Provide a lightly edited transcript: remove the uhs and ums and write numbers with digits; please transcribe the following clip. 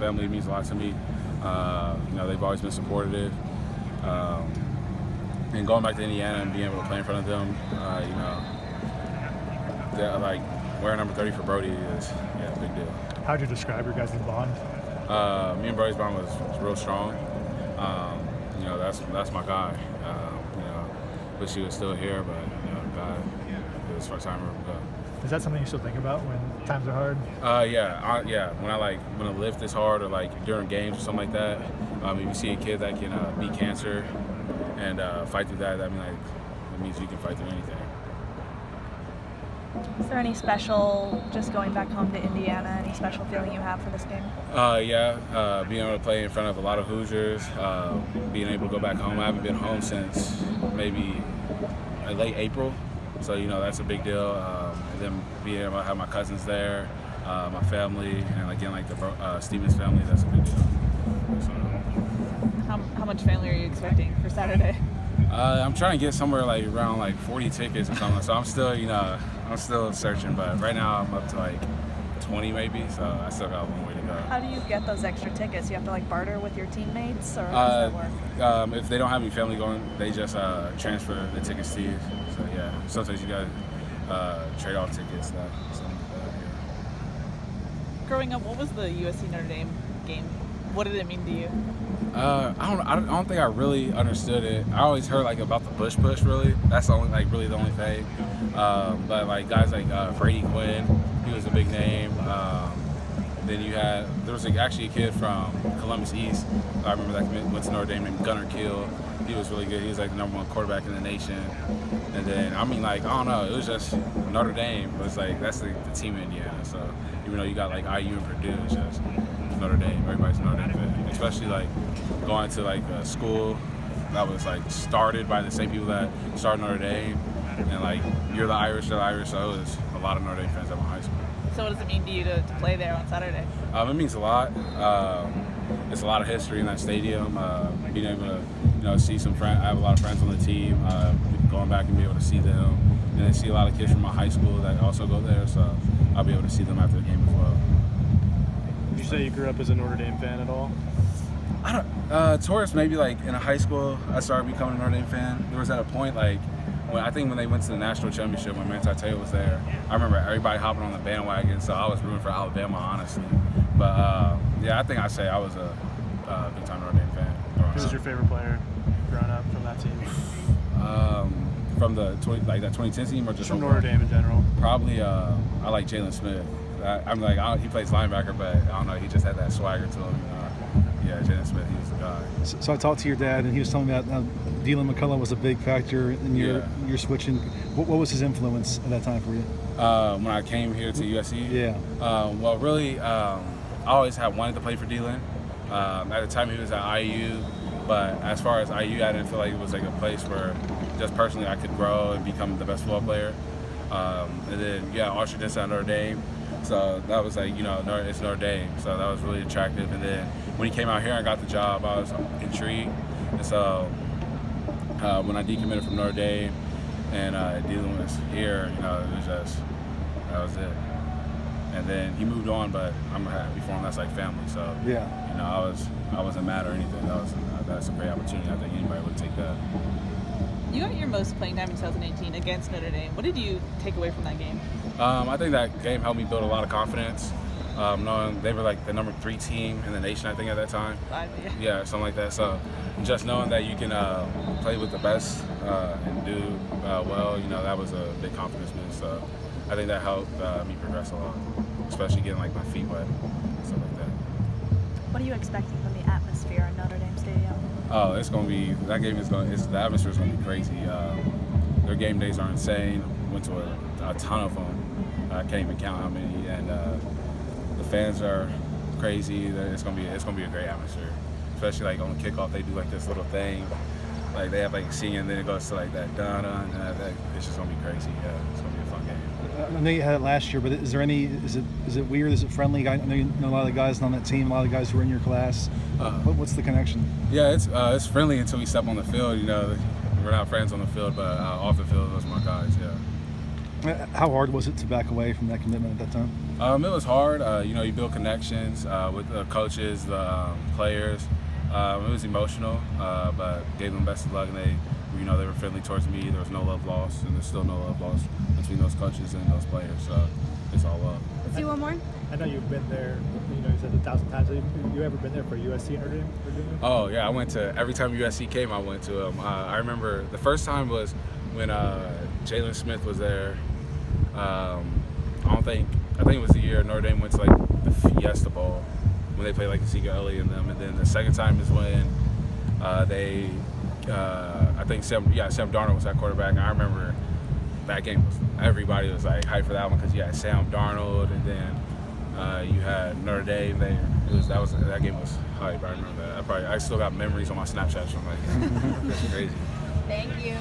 family means a lot to me. You know, they've always been supportive. And going back to Indiana and being able to play in front of them, you know, like wearing number 30 for Brody is a big deal. How would you describe your guys' bond? Me and Brody's bond was real strong. You know, that's my guy. You know, wish he was still here, but you know, God, it was first time ever. Is that something you still think about when times are hard? Yeah. When a lift is hard, or like during games or something like that. If you see a kid that can beat cancer and fight through that, that means you can fight through anything. Is there any special, just going back home to Indiana, any special feeling you have for this game? Being able to play in front of a lot of Hoosiers, being able to go back home. I haven't been home since maybe late April, so you know that's a big deal. And then being able to have my cousins there, my family, and again like the Stevens family, that's a big deal. So, how much family are you expecting for Saturday? I'm trying to get somewhere like around like 40 tickets or something. So I'm still searching, but right now I'm up to like 20 maybe. So I still got a long way to go. How do you get those extra tickets? You have to like barter with your teammates, or how does that work? If they don't have any family going, they just transfer the tickets to you. So yeah, sometimes you got to trade off tickets. Something like that, yeah. Growing up, what was the USC Notre Dame game? What did it mean to you? I don't think I really understood it. I always heard like about the Bush push. Really, that's the only thing. But like guys like Brady Quinn, he was a big name. Then there was actually a kid from Columbus East. I remember that went to Notre Dame named Gunnar Kiel. He was really good. He was like the #1 quarterback in the nation. And then I don't know. It was just Notre Dame. It was like that's the team in Indiana. So even though you got like IU and Purdue, it's just Notre Dame. Everybody's Notre Dame fan. Especially like going to like a school that was like started by the same people that started Notre Dame, and like you're the Irish, so it was a lot of Notre Dame fans at my high school. So what does it mean to you to play there on Saturday? It means a lot. It's a lot of history in that stadium. Being able to see some friends. I have a lot of friends on the team. Going back and be able to see them, and then see a lot of kids from my high school that also go there. So I'll be able to see them after the game as well. Would you say you grew up as a Notre Dame fan at all? Towards maybe like in high school, I started becoming a Notre Dame fan. There was at a point like when they went to the national championship when Manti Te'o was there. I remember everybody hopping on the bandwagon, so I was rooting for Alabama, honestly. But I think I'd say I was a big time Notre Dame fan. Who was your favorite player growing up from that team? From the 2010 team, or just from Notre Dame in general? Probably I like Jalen Smith. He plays linebacker, but I don't know. He just had that swagger to him. Jalen Smith, he was the guy. So I talked to your dad, and he was telling me that Dylan McCullough was a big factor in your switching. What was his influence at that time for you? When I came here to USC? Yeah. Well, really, I always had wanted to play for Dylan. At the time, he was at IU, but as far as IU, I didn't feel like it was like a place where just personally I could grow and become the best football player. And then, Archer just at Notre Dame. So that was like, it's Notre Dame. So that was really attractive. And then when he came out here and got the job, I was intrigued. And so when I decommitted from Notre Dame and Dylan was here, it was just, that was it. And then he moved on, but I'm happy for him. That's like family. So, I wasn't mad or anything. That's a great opportunity. I think anybody would take that. You got your most playing time in 2018 against Notre Dame. What did you take away from that game? I think that game helped me build a lot of confidence, knowing they were like the #3 team in the nation, I think, at that time. Yeah, something like that. So just knowing that you can play with the best and do well, that was a big confidence boost. So I think that helped me progress a lot, especially getting like my feet wet and stuff like that. What are you expecting from the atmosphere in Notre Dame Stadium? Oh, the atmosphere is going to be crazy. Their game days are insane. Went to a ton of them. I can't even count how many. And the fans are crazy. It's gonna be a great atmosphere. Especially like on the kickoff, they do like this little thing. Like they have like singing, and then it goes to like that dun dun. It's just gonna be crazy. Yeah, it's gonna be a fun game. I know you had it last year, but is it weird? Is it friendly? I know you know a lot of the guys on that team, a lot of the guys who are in your class. What's the connection? Yeah, it's friendly until we step on the field. We're not friends on the field, but off the field, those are my guys. Yeah. How hard was it to back away from that commitment at that time? It was hard. You build connections with the coaches, the players. It was emotional, but gave them best of luck, and they were friendly towards me. There was no love lost, and there's still no love lost between those coaches and those players. So it's all love. Let's do one more. I know you've been there. You said 1,000 times. Have you ever been there for USC Notre Dame? Oh yeah, I went to every time USC came. I went to them. I remember the first time was when Jalen Smith was there. I think it was the year Notre Dame went to like the Fiesta Bowl when they played like Ezekiel Elliott and them. And then the second time is when I think Sam Darnold was that quarterback. And I remember that game everybody was like hyped for that one because you had Sam Darnold and then you had Notre Dame there. That game was hype. I remember that. I still got memories on my Snapchat from like that's crazy. Thank you.